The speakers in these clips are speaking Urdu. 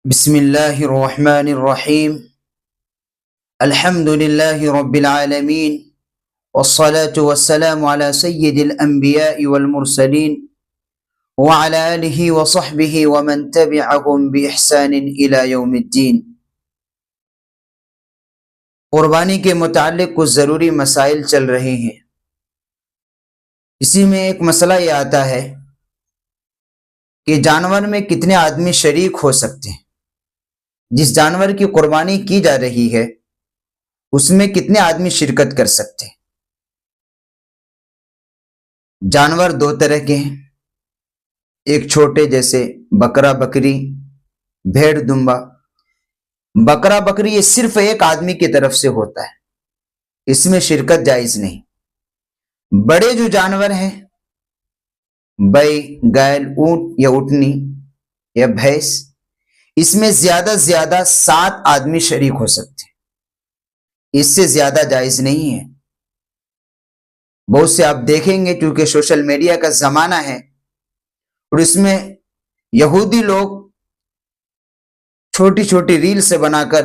بسم اللہ الرحمن الرحیم الحمد للہ رب العالمین والصلاة والسلام على سید الانبیاء والمرسلین وعلى آلہ وصحبہ ومن تبعهم بإحسان الى یوم الدین۔ قربانی کے متعلق کچھ ضروری مسائل چل رہے ہیں۔ اسی میں ایک مسئلہ یہ آتا ہے کہ جانور میں کتنے آدمی شریک ہو سکتے ہیں۔ جس جانور کی قربانی کی جا رہی ہے اس میں کتنے آدمی شرکت کر سکتے ہیں۔ جانور دو طرح کے ہیں، ایک چھوٹے جیسے بکرا بکری، بھیڑ دمبا۔ بکرا بکری یہ صرف ایک آدمی کی طرف سے ہوتا ہے، اس میں شرکت جائز نہیں۔ بڑے جو جانور ہیں، بئی، گائل، اونٹ یا اونٹنی یا بھینس، اس میں زیادہ سے زیادہ 7 آدمی شریک ہو سکتے ہیں، اس سے زیادہ جائز نہیں ہے۔ بہت سے آپ دیکھیں گے کیونکہ سوشل میڈیا کا زمانہ ہے اور اس میں یہودی لوگ چھوٹی چھوٹی ریل سے بنا کر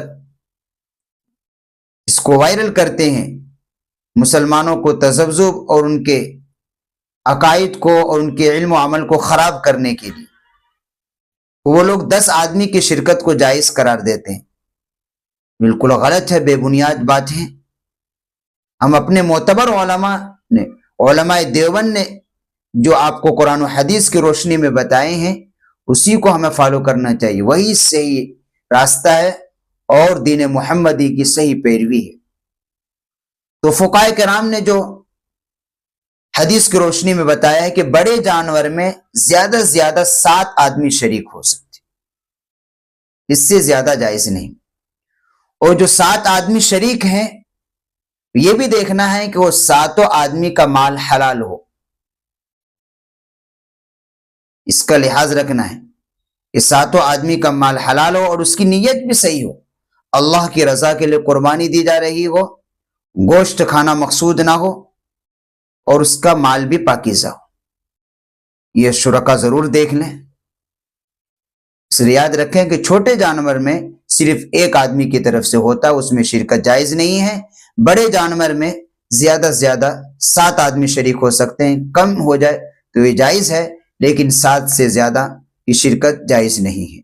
اس کو وائرل کرتے ہیں، مسلمانوں کو تذبذب اور ان کے عقائد کو اور ان کے علم و عمل کو خراب کرنے کے لیے وہ لوگ 10 آدمی کی شرکت کو جائز قرار دیتے ہیں۔ بالکل غلط ہے، بے بنیاد بات ہے۔ ہم اپنے معتبر علماء دیوبند نے جو آپ کو قرآن و حدیث کی روشنی میں بتائے ہیں اسی کو ہمیں فالو کرنا چاہیے، وہی صحیح راستہ ہے اور دین محمدی کی صحیح پیروی ہے۔ تو فقہاء کرام نے جو حدیث کی روشنی میں بتایا ہے کہ بڑے جانور میں زیادہ سے زیادہ 7 آدمی شریک ہو سکتے، اس سے زیادہ جائز نہیں۔ اور جو 7 آدمی شریک ہیں یہ بھی دیکھنا ہے کہ وہ 7 آدمی کا مال حلال ہو، اس کا لحاظ رکھنا ہے کہ 7 آدمی کا مال حلال ہو اور اس کی نیت بھی صحیح ہو، اللہ کی رضا کے لیے قربانی دی جا رہی ہو، گوشت کھانا مقصود نہ ہو اور اس کا مال بھی پاکیزہ ہو۔ یہ شرکا ضرور دیکھ لیں۔ اس لیے یاد رکھیں کہ چھوٹے جانور میں صرف ایک آدمی کی طرف سے ہوتا ہے، اس میں شرکت جائز نہیں ہے۔ بڑے جانور میں زیادہ سے زیادہ 7 آدمی شریک ہو سکتے ہیں، کم ہو جائے تو یہ جائز ہے، لیکن 7 سے زیادہ کی شرکت جائز نہیں ہے۔